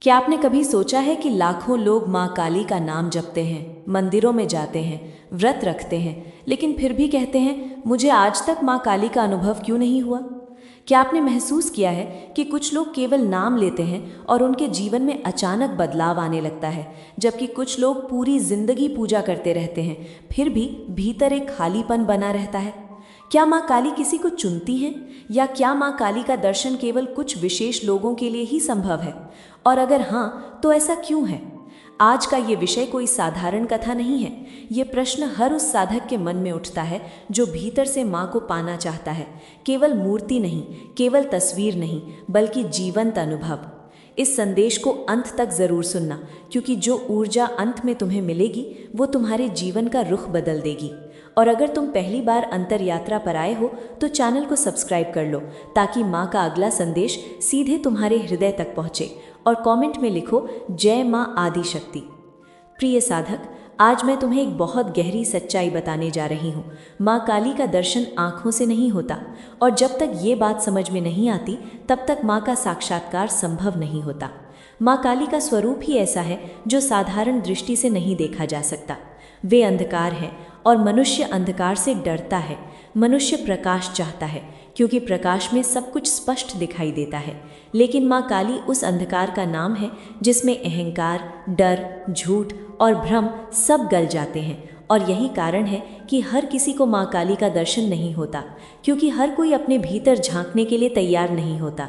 क्या आपने कभी सोचा है कि लाखों लोग माँ काली का नाम जपते हैं, मंदिरों में जाते हैं, व्रत रखते हैं, लेकिन फिर भी कहते हैं मुझे आज तक माँ काली का अनुभव क्यों नहीं हुआ? क्या आपने महसूस किया है कि कुछ लोग केवल नाम लेते हैं और उनके जीवन में अचानक बदलाव आने लगता है, जबकि कुछ लोग पूरी जिंदगी पूजा करते रहते हैं, फिर भी भीतर एक खालीपन बना रहता है? क्या माँ काली किसी को चुनती हैं, या क्या माँ काली का दर्शन केवल कुछ विशेष लोगों के लिए ही संभव है? और अगर हाँ, तो ऐसा क्यों है? आज का ये विषय कोई साधारण कथा नहीं है। ये प्रश्न हर उस साधक के मन में उठता है जो भीतर से माँ को पाना चाहता है। केवल मूर्ति नहीं, केवल तस्वीर नहीं, बल्कि जीवंत अनुभव। इस संदेश को अंत तक जरूर सुनना, क्योंकि जो ऊर्जा अंत में तुम्हें मिलेगी वो तुम्हारे जीवन का रुख बदल देगी। और अगर तुम पहली बार अंतर यात्रा पर आए हो तो चैनल को सब्सक्राइब कर लो, ताकि माँ का अगला संदेश सीधे तुम्हारे हृदय तक पहुँचे। और कमेंट में लिखो जय माँ आदि शक्ति। प्रिय साधक, आज मैं तुम्हें एक बहुत गहरी सच्चाई बताने जा रही हूँ। माँ काली का दर्शन आँखों से नहीं होता, और जब तक ये बात समझ में नहीं आती तब तक माँ का साक्षात्कार संभव नहीं होता। माँ काली का स्वरूप ही ऐसा है जो साधारण दृष्टि से नहीं देखा जा सकता। वे अंधकार हैं और मनुष्य अंधकार से डरता है। मनुष्य प्रकाश चाहता है, क्योंकि प्रकाश में सब कुछ स्पष्ट दिखाई देता है। लेकिन माँ काली उस अंधकार का नाम है जिसमें अहंकार, डर, झूठ और भ्रम सब गल जाते हैं। और यही कारण है कि हर किसी को माँ काली का दर्शन नहीं होता, क्योंकि हर कोई अपने भीतर झांकने के लिए तैयार नहीं होता।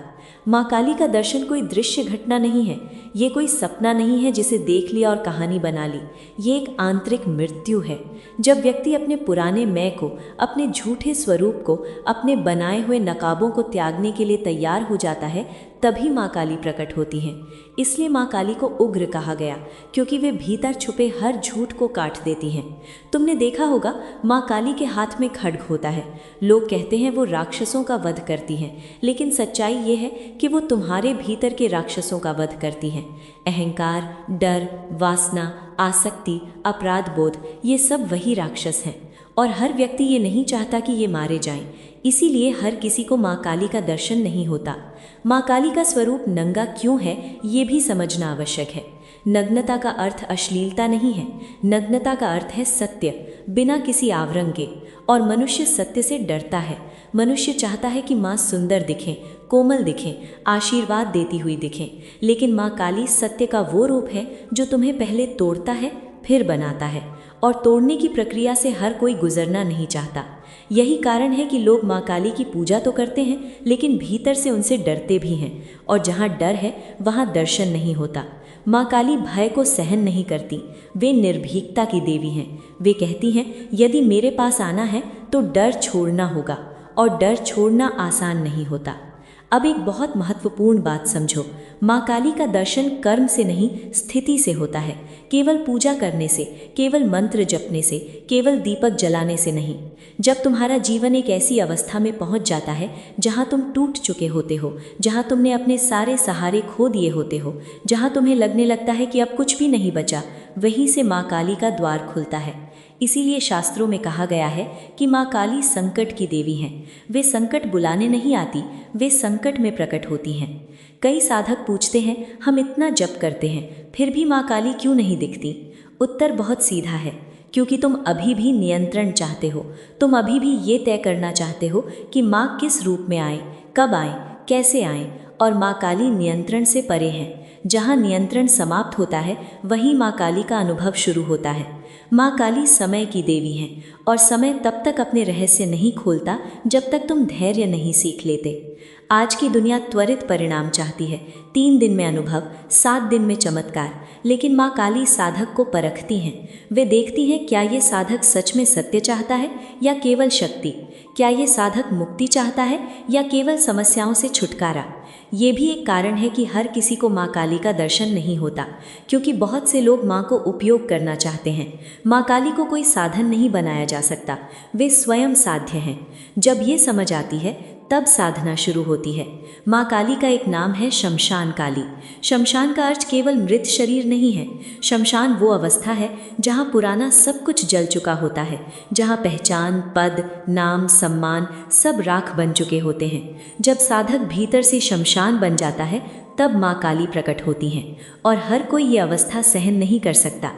माँ काली का दर्शन कोई दृश्य घटना नहीं है, ये कोई सपना नहीं है जिसे देख लिया और कहानी बना ली। ये एक आंतरिक मृत्यु है। जब व्यक्ति अपने पुराने मैं को, अपने झूठे स्वरूप को, अपने बनाए हुए नकाबों को त्यागने के लिए तैयार हो जाता है, तभी माँ काली प्रकट होती हैं। इसलिए माँ काली को उग्र कहा गया, क्योंकि वे भीतर छुपे हर झूठ को काट देती हैं। तुमने देखा होगा, माँ काली के हाथ में खड्ग होता है। लोग कहते हैं वो राक्षसों का वध करती हैं, लेकिन सच्चाई ये है कि वो तुम्हारे भीतर के राक्षसों का वध करती हैं। अहंकार, डर, वासना, आसक्ति, अपराध बोध, ये सब वही राक्षस हैं। और हर व्यक्ति ये नहीं चाहता कि ये मारे जाएं। इसीलिए हर किसी को माँ काली का दर्शन नहीं होता। माँ काली का स्वरूप नंगा क्यों है, ये भी समझना आवश्यक है। नग्नता का अर्थ अश्लीलता नहीं है। नग्नता का अर्थ है सत्य, बिना किसी आवरण के। और मनुष्य सत्य से डरता है। मनुष्य चाहता है कि माँ सुंदर दिखें, कोमल दिखें, आशीर्वाद देती हुई दिखें। लेकिन माँ काली सत्य का वो रूप है जो तुम्हें पहले तोड़ता है, फिर बनाता है। और तोड़ने की प्रक्रिया से हर कोई गुजरना नहीं चाहता। यही कारण है कि लोग माँ काली की पूजा तो करते हैं, लेकिन भीतर से उनसे डरते भी हैं। और जहाँ डर है वहाँ दर्शन नहीं होता। माँ काली भय को सहन नहीं करती। वे निर्भीकता की देवी हैं। वे कहती हैं यदि मेरे पास आना है तो डर छोड़ना होगा, और डर छोड़ना आसान नहीं होता। अब एक बहुत महत्वपूर्ण बात समझो, माँ काली का दर्शन कर्म से नहीं, स्थिति से होता है। केवल पूजा करने से, केवल मंत्र जपने से, केवल दीपक जलाने से नहीं। जब तुम्हारा जीवन एक ऐसी अवस्था में पहुंच जाता है जहां तुम टूट चुके होते हो, जहां तुमने अपने सारे सहारे खो दिए होते हो, जहां तुम्हें लगने लगता है कि अब कुछ भी नहीं बचा, वहीं से माँ काली का द्वार खुलता है। इसीलिए शास्त्रों में कहा गया है कि माँ काली संकट की देवी हैं। वे संकट बुलाने नहीं आती, वे संकट में प्रकट होती हैं। कई साधक पूछते हैं हम इतना जप करते हैं फिर भी माँ काली क्यों नहीं दिखती? उत्तर बहुत सीधा है, क्योंकि तुम अभी भी नियंत्रण चाहते हो। तुम अभी भी ये तय करना चाहते हो कि माँ किस रूप में आए, कब आए, कैसे आए। और माँ काली नियंत्रण से परे है। जहाँ नियंत्रण समाप्त होता है वहीं माँ काली का अनुभव शुरू होता है। माँ काली समय की देवी हैं, और समय तब तक अपने रहस्य नहीं खोलता जब तक तुम धैर्य नहीं सीख लेते। आज की दुनिया त्वरित परिणाम चाहती है, 3 दिन में अनुभव, 7 दिन में चमत्कार। लेकिन माँ काली साधक को परखती हैं। वे देखती हैं क्या ये साधक सच में सत्य चाहता है या केवल शक्ति। क्या ये साधक मुक्ति चाहता है या केवल समस्याओं से छुटकारा। ये भी एक कारण है कि हर किसी को माँ काली का दर्शन नहीं होता, क्योंकि बहुत से लोग माँ को उपयोग करना चाहते हैं। माँ काली को कोई साधन नहीं बनाया जा सकता, वे स्वयं साध्य हैं। जब ये समझ आती है तब साधना शुरू होती है। माँ काली का एक नाम है शमशान काली। शमशान का अर्थ केवल मृत शरीर नहीं है। शमशान वो अवस्था है जहाँ पुराना सब कुछ जल चुका होता है, जहाँ पहचान, पद, नाम, सम्मान सब राख बन चुके होते हैं। जब साधक भीतर से शमशान बन जाता है तब माँ काली प्रकट होती हैं और हर कोई ये अवस्था सहन नहीं कर सकता।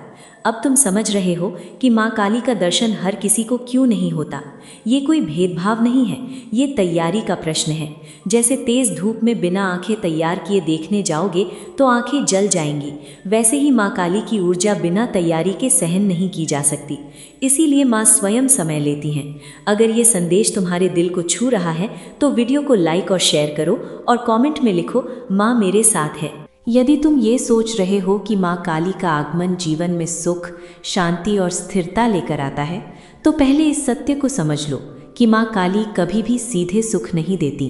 अब तुम समझ रहे हो कि माँ काली का दर्शन हर किसी को क्यों नहीं होता। ये कोई भेदभाव नहीं है, ये तैयारी का प्रश्न है। जैसे तेज धूप में बिना आंखें तैयार किए देखने जाओगे तो आंखें जल जाएंगी, वैसे ही माँ काली की ऊर्जा बिना तैयारी के सहन नहीं की जा सकती। इसीलिए माँ स्वयं समय लेती हैं। अगर ये संदेश तुम्हारे दिल को छू रहा है तो वीडियो को लाइक और शेयर करो और कमेंट में लिखो, माँ मेरे साथ है। यदि तुम ये सोच रहे हो कि माँ काली का आगमन जीवन में सुख, शांति और स्थिरता लेकर आता है, तो पहले इस सत्य को समझ लो कि माँ काली कभी भी सीधे सुख नहीं देती।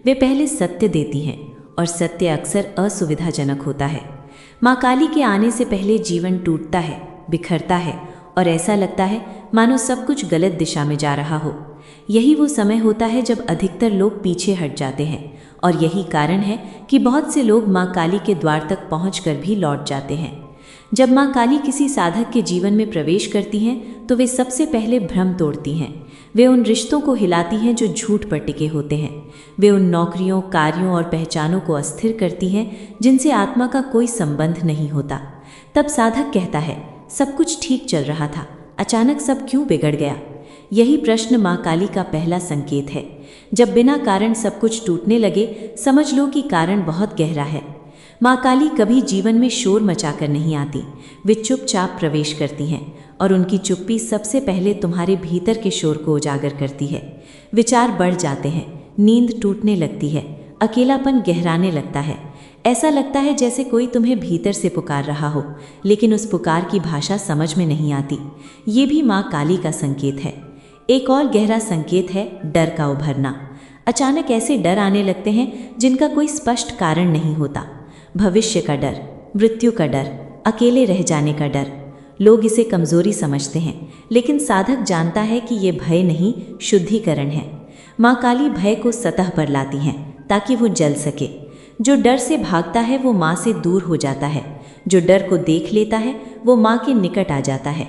वे पहले सत्य देती हैं और सत्य अक्सर असुविधाजनक होता है। माँ काली के आने से पहले जीवन टूटता है, बिखरता है और ऐसा लगता है मानो सब कुछ गलत दिशा में जा रहा हो। यही वो समय होता है जब अधिकतर लोग पीछे हट जाते हैं और यही कारण है कि बहुत से लोग माँ काली के द्वार तक पहुंचकर भी लौट जाते हैं। जब माँ काली किसी साधक के जीवन में प्रवेश करती हैं तो वे सबसे पहले भ्रम तोड़ती हैं। वे उन रिश्तों को हिलाती हैं जो झूठ पर टिके होते हैं। वे उन नौकरियों, कार्यों और पहचानों को अस्थिर करती हैं जिनसे आत्मा का कोई संबंध नहीं होता। तब साधक कहता है, सब कुछ ठीक चल रहा था, अचानक सब क्यों बिगड़ गया। यही प्रश्न माँ काली का पहला संकेत है। जब बिना कारण सब कुछ टूटने लगे, समझ लो कि कारण बहुत गहरा है। माँ काली कभी जीवन में शोर मचाकर नहीं आती। वे चुपचाप प्रवेश करती हैं और उनकी चुप्पी सबसे पहले तुम्हारे भीतर के शोर को उजागर करती है। विचार बढ़ जाते हैं, नींद टूटने लगती है, अकेलापन गहराने लगता है। ऐसा लगता है जैसे कोई तुम्हें भीतर से पुकार रहा हो, लेकिन उस पुकार की भाषा समझ में नहीं आती। ये भी माँ काली का संकेत है। एक और गहरा संकेत है डर का उभरना। अचानक ऐसे डर आने लगते हैं जिनका कोई स्पष्ट कारण नहीं होता। भविष्य का डर, मृत्यु का डर, अकेले रह जाने का डर। लोग इसे कमजोरी समझते हैं, लेकिन साधक जानता है कि ये भय नहीं, शुद्धिकरण है। माँ काली भय को सतह पर लाती हैं ताकि वो जल सके। जो डर से भागता है वो माँ से दूर हो जाता है। जो डर को देख लेता है वो माँ के निकट आ जाता है।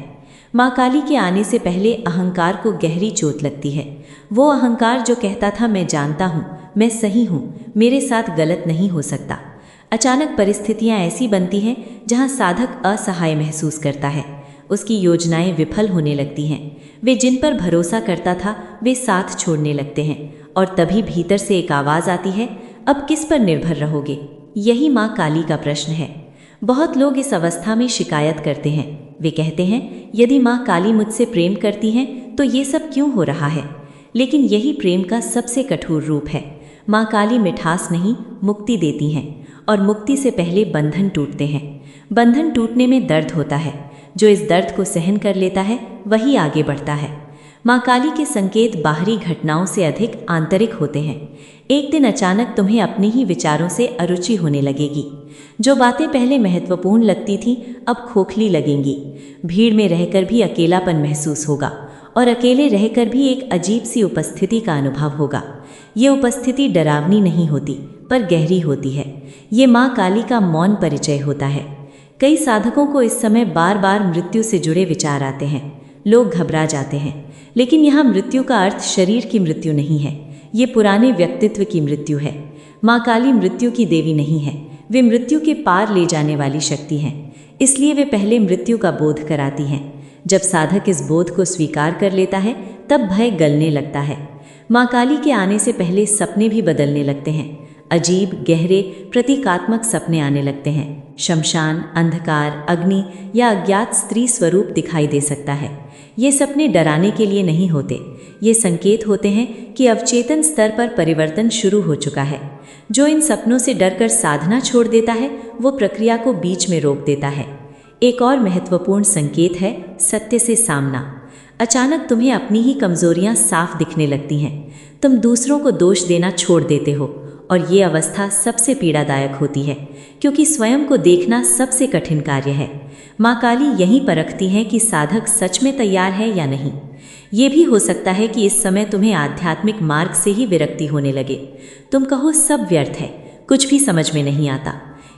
माँ काली के आने से पहले अहंकार को गहरी चोट लगती है। वो अहंकार जो कहता था मैं जानता हूँ, मैं सही हूँ, मेरे साथ गलत नहीं हो सकता। अचानक परिस्थितियाँ ऐसी बनती हैं जहाँ साधक असहाय महसूस करता है। उसकी योजनाएं विफल होने लगती हैं। वे जिन पर भरोसा करता था वे साथ छोड़ने लगते हैं और तभी भीतर से एक आवाज़ आती है, अब किस पर निर्भर रहोगे। यही माँ काली का प्रश्न है। बहुत लोग इस अवस्था में शिकायत करते हैं। वे कहते हैं, यदि माँ काली मुझसे प्रेम करती हैं तो ये सब क्यों हो रहा है। लेकिन यही प्रेम का सबसे कठोर रूप है। माँ काली मिठास नहीं, मुक्ति देती हैं और मुक्ति से पहले बंधन टूटते हैं। बंधन टूटने में दर्द होता है। जो इस दर्द को सहन कर लेता है वही आगे बढ़ता है। माँ काली के संकेत बाहरी घटनाओं से अधिक आंतरिक होते हैं। एक दिन अचानक तुम्हें अपने ही विचारों से अरुचि होने लगेगी। जो बातें पहले महत्वपूर्ण लगती थीं अब खोखली लगेंगी। भीड़ में रहकर भी अकेलापन महसूस होगा और अकेले रहकर भी एक अजीब सी उपस्थिति का अनुभव होगा। ये उपस्थिति डरावनी नहीं होती पर गहरी होती है। ये माँ काली का मौन परिचय होता है। कई साधकों को इस समय बार बार मृत्यु से जुड़े विचार आते हैं। लोग घबरा जाते हैं, लेकिन यहाँ मृत्यु का अर्थ शरीर की मृत्यु नहीं है। ये पुराने व्यक्तित्व की मृत्यु है। माँ काली मृत्यु की देवी नहीं है, वे मृत्यु के पार ले जाने वाली शक्ति हैं। इसलिए वे पहले मृत्यु का बोध कराती हैं। जब साधक इस बोध को स्वीकार कर लेता है तब भय गलने लगता है। माँ काली के आने से पहले सपने भी बदलने लगते हैं। अजीब, गहरे, प्रतीकात्मक सपने आने लगते हैं। शमशान, अंधकार, अग्नि या अज्ञात स्त्री स्वरूप दिखाई दे सकता है। ये सपने डराने के लिए नहीं होते। ये संकेत होते हैं कि अवचेतन स्तर पर परिवर्तन शुरू हो चुका है। जो इन सपनों से डरकर साधना छोड़ देता है वो प्रक्रिया को बीच में रोक देता है। एक और महत्वपूर्ण संकेत है सत्य से सामना। अचानक तुम्हें अपनी ही कमजोरियां साफ दिखने लगती हैं। तुम दूसरों को दोष देना छोड़ देते हो और ये अवस्था सबसे पीड़ादायक होती है, क्योंकि स्वयं को देखना सबसे कठिन कार्य है। माँ काली यहीं परखती हैं कि साधक सच में तैयार है या नहीं। ये भी हो सकता है कि इस समय तुम्हें आध्यात्मिक मार्ग से ही विरक्ति होने लगे। तुम कहो सब व्यर्थ है, कुछ भी समझ में नहीं आता।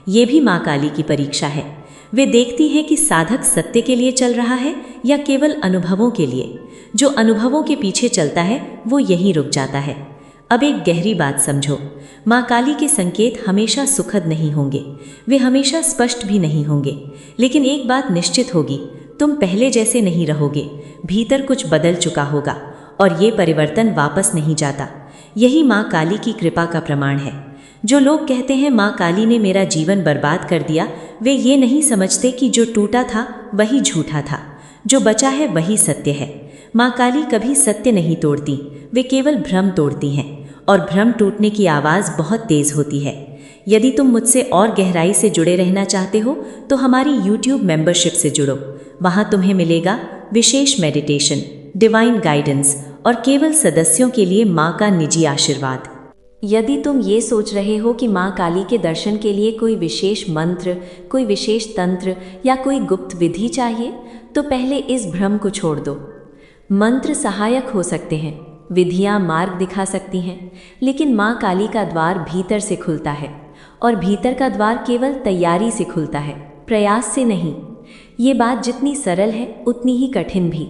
ये भी माँ काली की परीक्षा है। वे देखती हैं कि साधक सत्य के लिए चल रहा है या केवल अनुभवों के लिए। जो अनुभवों के पीछे चलता है वो यहीं रुक जाता है। अब एक गहरी बात समझो, माँ काली के संकेत हमेशा सुखद नहीं होंगे, वे हमेशा स्पष्ट भी नहीं होंगे, लेकिन एक बात निश्चित होगी, तुम पहले जैसे नहीं रहोगे, भीतर कुछ बदल चुका होगा और ये परिवर्तन वापस नहीं जाता। यही माँ काली की कृपा का प्रमाण है। जो लोग कहते हैं माँ काली ने मेरा जीवन बर्बाद कर दिया, वे ये नहीं समझते कि जो टूटा था वही झूठा था, जो बचा है वही सत्य है। माँ काली कभी सत्य नहीं तोड़ती, वे केवल भ्रम तोड़ती हैं, और भ्रम टूटने की आवाज़ बहुत तेज़ होती है। यदि तुम मुझसे और गहराई से जुड़े रहना चाहते हो तो हमारी YouTube मेंबरशिप से जुड़ो। वहाँ तुम्हें मिलेगा विशेष मेडिटेशन, डिवाइन गाइडेंस और केवल सदस्यों के लिए माँ का निजी आशीर्वाद। यदि तुम ये सोच रहे हो कि माँ काली के दर्शन के लिए कोई विशेष मंत्र, कोई विशेष तंत्र या कोई गुप्त विधि चाहिए, तो पहले इस भ्रम को छोड़ दो। मंत्र सहायक हो सकते हैं, विधियाँ मार्ग दिखा सकती हैं, लेकिन माँ काली का द्वार भीतर से खुलता है, और भीतर का द्वार केवल तैयारी से खुलता है, प्रयास से नहीं। ये बात जितनी सरल है उतनी ही कठिन भी।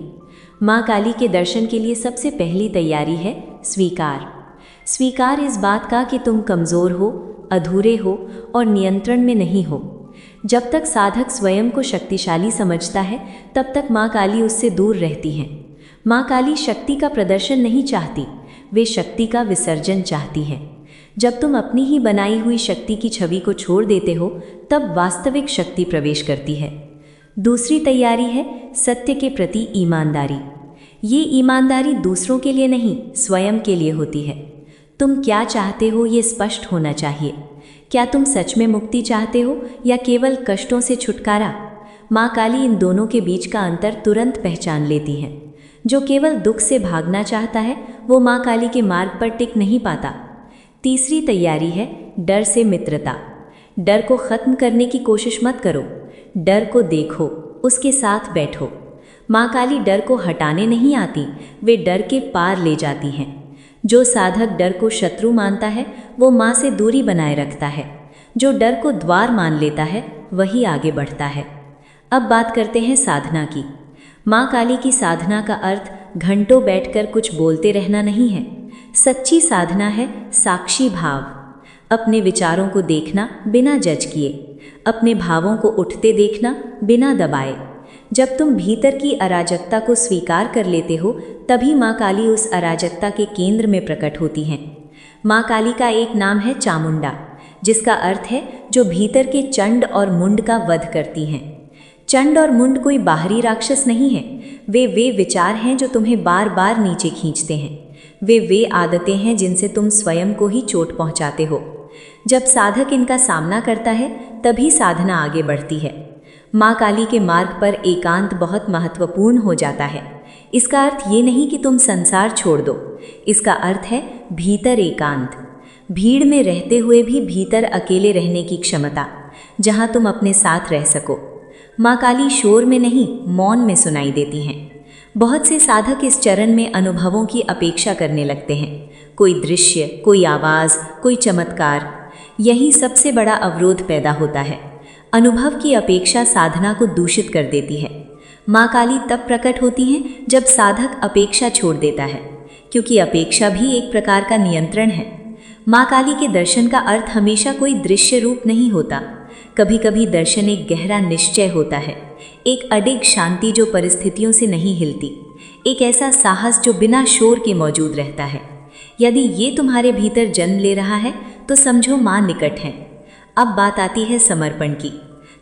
माँ काली के दर्शन के लिए सबसे पहली तैयारी है स्वीकार। स्वीकार इस बात का कि तुम कमज़ोर हो, अधूरे हो और नियंत्रण में नहीं हो। जब तक साधक स्वयं को शक्तिशाली समझता है, तब तक माँ काली उससे दूर रहती हैं। माँ काली शक्ति का प्रदर्शन नहीं चाहती, वे शक्ति का विसर्जन चाहती हैं। जब तुम अपनी ही बनाई हुई शक्ति की छवि को छोड़ देते हो, तब वास्तविक शक्ति प्रवेश करती है। दूसरी तैयारी है सत्य के प्रति ईमानदारी। ये ईमानदारी दूसरों के लिए नहीं, स्वयं के लिए होती है। तुम क्या चाहते हो ये स्पष्ट होना चाहिए। क्या तुम सच में मुक्ति चाहते हो या केवल कष्टों से छुटकारा? माँ काली इन दोनों के बीच का अंतर तुरंत पहचान लेती हैं। जो केवल दुख से भागना चाहता है, वो माँ काली के मार्ग पर टिक नहीं पाता। तीसरी तैयारी है डर से मित्रता। डर को खत्म करने की कोशिश मत करो, डर को देखो, उसके साथ बैठो। माँ काली डर को हटाने नहीं आती, वे डर के पार ले जाती हैं। जो साधक डर को शत्रु मानता है, वो माँ से दूरी बनाए रखता है। जो डर को द्वार मान लेता है, वही आगे बढ़ता है। अब बात करते हैं साधना की। माँ काली की साधना का अर्थ घंटों बैठकर कुछ बोलते रहना नहीं है। सच्ची साधना है साक्षी भाव। अपने विचारों को देखना बिना जज किए, अपने भावों को उठते देखना बिना दबाए। जब तुम भीतर की अराजकता को स्वीकार कर लेते हो, तभी माँ काली उस अराजकता के केंद्र में प्रकट होती हैं। माँ काली का एक नाम है चामुंडा, जिसका अर्थ है जो भीतर के चंड और मुंड का वध करती हैं। चंड और मुंड कोई बाहरी राक्षस नहीं है, वे विचार हैं जो तुम्हें बार बार नीचे खींचते हैं। वे आदतें हैं जिनसे तुम स्वयं को ही चोट पहुंचाते हो। जब साधक इनका सामना करता है, तभी साधना आगे बढ़ती है। माँ काली के मार्ग पर एकांत बहुत महत्वपूर्ण हो जाता है। इसका अर्थ ये नहीं कि तुम संसार छोड़ दो, इसका अर्थ है भीतर एकांत। भीड़ में रहते हुए भी भीतर अकेले रहने की क्षमता, जहाँ तुम अपने साथ रह सको। माँ काली शोर में नहीं, मौन में सुनाई देती हैं। बहुत से साधक इस चरण में अनुभवों की अपेक्षा करने लगते हैं, कोई दृश्य, कोई आवाज़, कोई चमत्कार। यही सबसे बड़ा अवरोध पैदा होता है। अनुभव की अपेक्षा साधना को दूषित कर देती है। माँ काली तब प्रकट होती हैं जब साधक अपेक्षा छोड़ देता है, क्योंकि अपेक्षा भी एक प्रकार का नियंत्रण है। माँ काली के दर्शन का अर्थ हमेशा कोई दृश्य रूप नहीं होता। कभी कभी दर्शन एक गहरा निश्चय होता है, एक अडिग शांति जो परिस्थितियों से नहीं हिलती, एक ऐसा साहस जो बिना शोर के मौजूद रहता है। यदि ये तुम्हारे भीतर जन्म ले रहा है तो समझो माँ निकट है। अब बात आती है समर्पण की।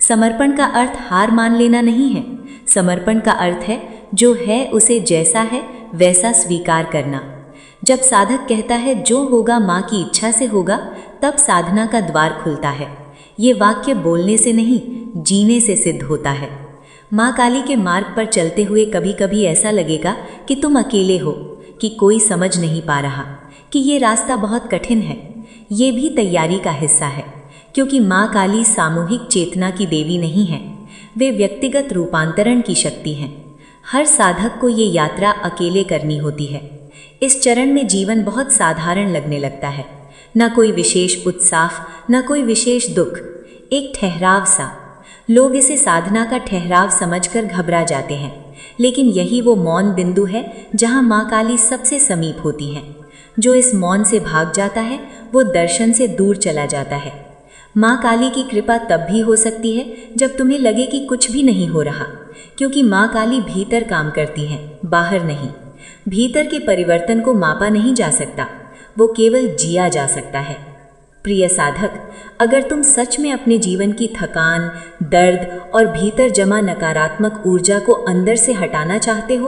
समर्पण का अर्थ हार मान लेना नहीं है। समर्पण का अर्थ है जो है उसे जैसा है वैसा स्वीकार करना। जब साधक कहता है जो होगा माँ की इच्छा से होगा, तब साधना का द्वार खुलता है। ये वाक्य बोलने से नहीं, जीने से सिद्ध होता है। माँ काली के मार्ग पर चलते हुए कभी कभी ऐसा लगेगा कि तुम अकेले हो, कि कोई समझ नहीं पा रहा, कि ये रास्ता बहुत कठिन है। ये भी तैयारी का हिस्सा है, क्योंकि माँ काली सामूहिक चेतना की देवी नहीं है, वे व्यक्तिगत रूपांतरण की शक्ति हैं। हर साधक को ये यात्रा अकेले करनी होती है। इस चरण में जीवन बहुत साधारण लगने लगता है, न कोई विशेष उत्साह, न कोई विशेष दुख, एक ठहराव सा। लोग इसे साधना का ठहराव समझकर घबरा जाते हैं, लेकिन यही वो मौन बिंदु है जहाँ माँ काली सबसे समीप होती हैं। जो इस मौन से भाग जाता है वो दर्शन से दूर चला जाता है। माँ काली की कृपा तब भी हो सकती है जब तुम्हें लगे कि कुछ भी नहीं हो रहा, क्योंकि माँ काली भीतर काम करती हैं, बाहर नहीं। भीतर के परिवर्तन को मापा नहीं जा सकता, वो केवल जिया जा सकता है। प्रिय साधक, अगर तुम सच में अपने जीवन की थकान, दर्द और भीतर जमा नकारात्मक ऊर्जा को अंदर से हटाना चाहते हो,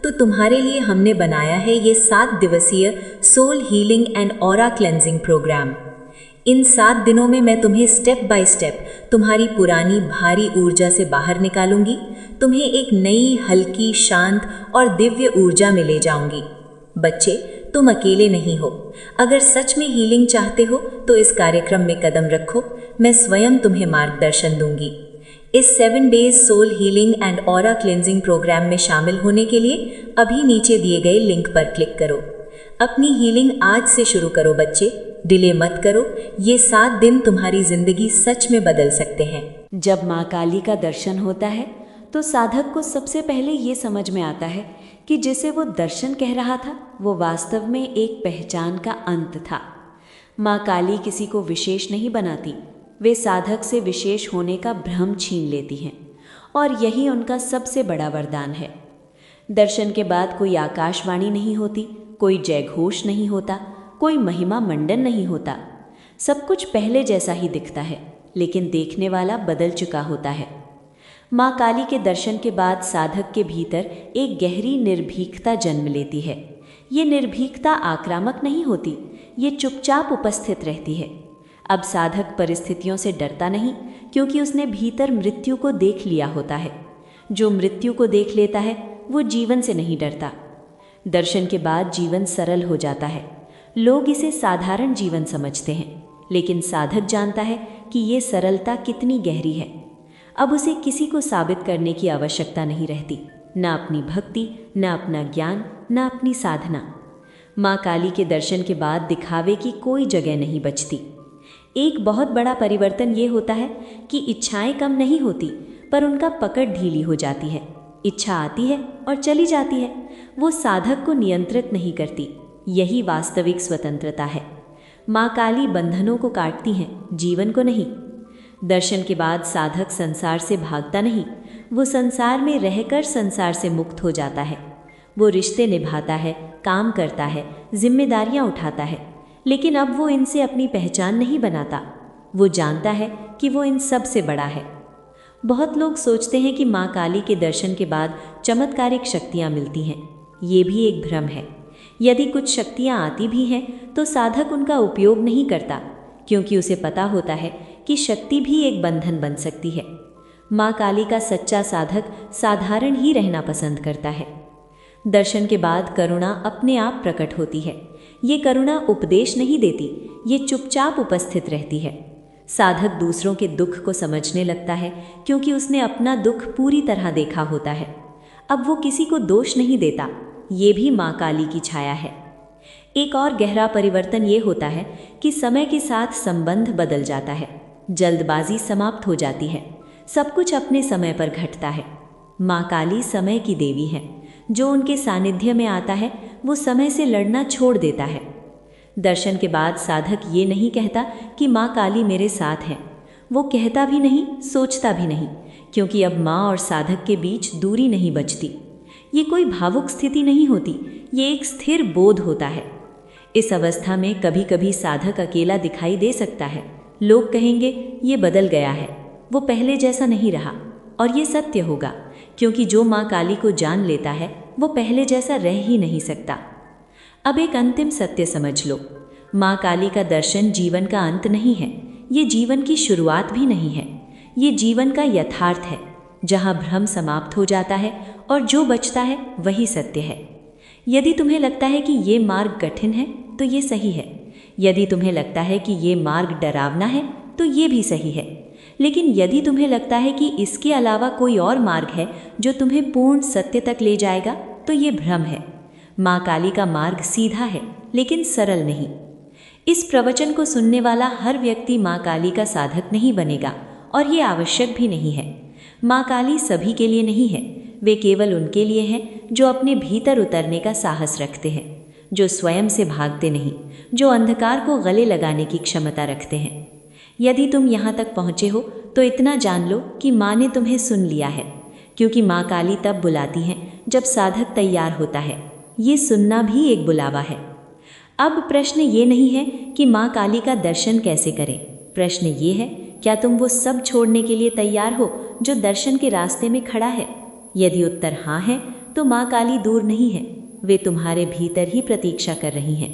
तो तुम्हारे लिए हमने बनाया है ये 7 दिवसीय soul healing and aura cleansing programme. इन 7 दिनों में मैं तुम्हें स्टेप बाय स्टेप तुम्हारी पुरानी भारी ऊर्जा से बाहर निकालूंगी, तुम्हें एक नई, हल्की, शांत और दिव्य ऊर्जा में ले जाऊंगी। बच्चे, तुम अकेले नहीं हो। अगर सच में हीलिंग चाहते हो तो इस कार्यक्रम में कदम रखो, मैं स्वयं तुम्हें मार्गदर्शन दूंगी। इस 7 days soul healing and aura cleansing programme में शामिल होने के लिए अभी नीचे दिए गए लिंक पर क्लिक करो। अपनी हीलिंग आज से शुरू करो बच्चे, डिले मत करो। ये 7 दिन तुम्हारी जिंदगी सच में बदल सकते हैं। जब माँ काली का दर्शन होता है तो साधक को सबसे पहले ये समझ में आता है कि जिसे वो दर्शन कह रहा था वो वास्तव में एक पहचान का अंत था। माँ काली किसी को विशेष नहीं बनाती, वे साधक से विशेष होने का भ्रम छीन लेती हैं, और यही उनका सबसे बड़ा वरदान है। दर्शन के बाद कोई आकाशवाणी नहीं होती, कोई जयघोष नहीं होता, कोई महिमा मंडन नहीं होता। सब कुछ पहले जैसा ही दिखता है, लेकिन देखने वाला बदल चुका होता है। माँ काली के दर्शन के बाद साधक के भीतर एक गहरी निर्भीकता जन्म लेती है। ये निर्भीकता आक्रामक नहीं होती, ये चुपचाप उपस्थित रहती है। अब साधक परिस्थितियों से डरता नहीं, क्योंकि उसने भीतर मृत्यु को देख लिया होता है। जो मृत्यु को देख लेता है वो जीवन से नहीं डरता। दर्शन के बाद जीवन सरल हो जाता है। लोग इसे साधारण जीवन समझते हैं, लेकिन साधक जानता है कि ये सरलता कितनी गहरी है। अब उसे किसी को साबित करने की आवश्यकता नहीं रहती, न अपनी भक्ति, न अपना ज्ञान, न अपनी साधना। माँ काली के दर्शन के बाद दिखावे की कोई जगह नहीं बचती। एक बहुत बड़ा परिवर्तन ये होता है कि इच्छाएं कम नहीं होती, पर उनका पकड़ ढीली हो जाती है। इच्छा आती है और चली जाती है, वो साधक को नियंत्रित नहीं करती। यही वास्तविक स्वतंत्रता है। माँ काली बंधनों को काटती हैं, जीवन को नहीं। दर्शन के बाद साधक संसार से भागता नहीं, वो संसार में रहकर संसार से मुक्त हो जाता है। वो रिश्ते निभाता है, काम करता है, जिम्मेदारियां उठाता है, लेकिन अब वो इनसे अपनी पहचान नहीं बनाता। वो जानता है कि वो इन सब से बड़ा है। बहुत लोग सोचते हैं कि माँ काली के दर्शन के बाद चमत्कारिक शक्तियाँ मिलती हैं। ये भी एक भ्रम है। यदि कुछ शक्तियाँ आती भी हैं तो साधक उनका उपयोग नहीं करता, क्योंकि उसे पता होता है कि शक्ति भी एक बंधन बन सकती है। माँ काली का सच्चा साधक साधारण ही रहना पसंद करता है। दर्शन के बाद करुणा अपने आप प्रकट होती है। ये करुणा उपदेश नहीं देती, ये चुपचाप उपस्थित रहती है। साधक दूसरों के दुख को समझने लगता है, क्योंकि उसने अपना दुख पूरी तरह देखा होता है। अब वो किसी को दोष नहीं देता। ये भी माँ काली की छाया है। एक और गहरा परिवर्तन ये होता है कि समय के साथ संबंध बदल जाता है। जल्दबाजी समाप्त हो जाती है, सब कुछ अपने समय पर घटता है। माँ काली समय की देवी है। जो उनके सानिध्य में आता है वो समय से लड़ना छोड़ देता है। दर्शन के बाद साधक ये नहीं कहता कि माँ काली मेरे साथ है। वो कहता भी नहीं, सोचता भी नहीं, क्योंकि अब माँ और साधक के बीच दूरी नहीं बचती। ये कोई भावुक स्थिति नहीं होती, ये एक स्थिर बोध होता है। इस अवस्था में कभी कभी साधक अकेला दिखाई दे सकता है। लोग कहेंगे ये बदल गया है, वो पहले जैसा नहीं रहा, और ये सत्य होगा, क्योंकि जो माँ काली को जान लेता है वो पहले जैसा रह ही नहीं सकता। अब एक अंतिम सत्य समझ लो, माँ काली का दर्शन जीवन का अंत नहीं है, ये जीवन की शुरुआत भी नहीं है। ये जीवन का यथार्थ है, जहाँ भ्रम समाप्त हो जाता है और जो बचता है वही सत्य है। यदि तुम्हें लगता है कि ये मार्ग कठिन है तो ये सही है। यदि तुम्हें लगता है कि ये मार्ग डरावना है तो ये भी सही है। लेकिन यदि तुम्हें लगता है कि इसके अलावा कोई और मार्ग है जो तुम्हें पूर्ण सत्य तक ले जाएगा, तो ये भ्रम है। माँ काली का मार्ग सीधा है, लेकिन सरल नहीं। इस प्रवचन को सुनने वाला हर व्यक्ति माँ काली का साधक नहीं बनेगा, और ये आवश्यक भी नहीं है। माँ काली सभी के लिए नहीं है, वे केवल उनके लिए हैं जो अपने भीतर उतरने का साहस रखते हैं। जो स्वयं से भागते नहीं, जो अंधकार को गले लगाने की क्षमता रखते हैं। यदि तुम यहाँ तक पहुँचे हो तो इतना जान लो कि माँ ने तुम्हें सुन लिया है, क्योंकि माँ काली तब बुलाती हैं जब साधक तैयार होता है। ये सुनना भी एक बुलावा है। अब प्रश्न ये नहीं है कि माँ काली का दर्शन कैसे करें। प्रश्न ये है, क्या तुम वो सब छोड़ने के लिए तैयार हो जो दर्शन के रास्ते में खड़ा है? यदि उत्तर हाँ है तो माँ काली दूर नहीं है, वे तुम्हारे भीतर ही प्रतीक्षा कर रही हैं।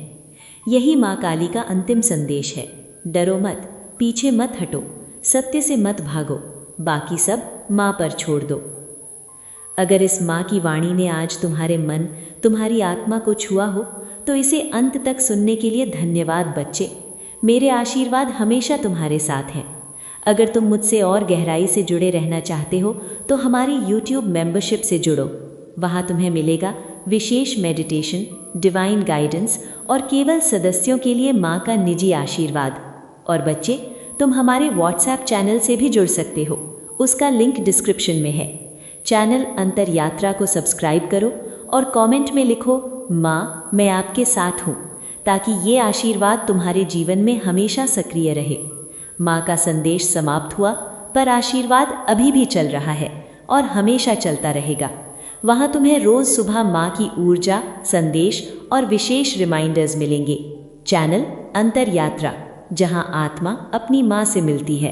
यही माँ काली का अंतिम संदेश है। डरो मत, पीछे मत हटो, सत्य से मत भागो, बाकी सब माँ पर छोड़ दो। अगर इस माँ की वाणी ने आज तुम्हारे मन, तुम्हारी आत्मा को छुआ हो तो इसे अंत तक सुनने के लिए धन्यवाद बच्चे। मेरे आशीर्वाद हमेशा तुम्हारे साथ हैं। अगर तुम मुझसे और गहराई से जुड़े रहना चाहते हो तो हमारी YouTube मेंबरशिप से जुड़ो। वहाँ तुम्हें मिलेगा विशेष मेडिटेशन, डिवाइन गाइडेंस और केवल सदस्यों के लिए माँ का निजी आशीर्वाद। और बच्चे, तुम हमारे WhatsApp चैनल से भी जुड़ सकते हो, उसका लिंक डिस्क्रिप्शन में है। चैनल अंतर यात्रा को सब्सक्राइब करो और कमेंट में लिखो, माँ मैं आपके साथ हूँ, ताकि ये आशीर्वाद तुम्हारे जीवन में हमेशा सक्रिय रहे। माँ का संदेश समाप्त हुआ, पर आशीर्वाद अभी भी चल रहा है और हमेशा चलता रहेगा। वहाँ तुम्हें रोज सुबह माँ की ऊर्जा, संदेश और विशेष रिमाइंडर्स मिलेंगे। चैनल अंतर यात्रा, जहाँ आत्मा अपनी माँ से मिलती है।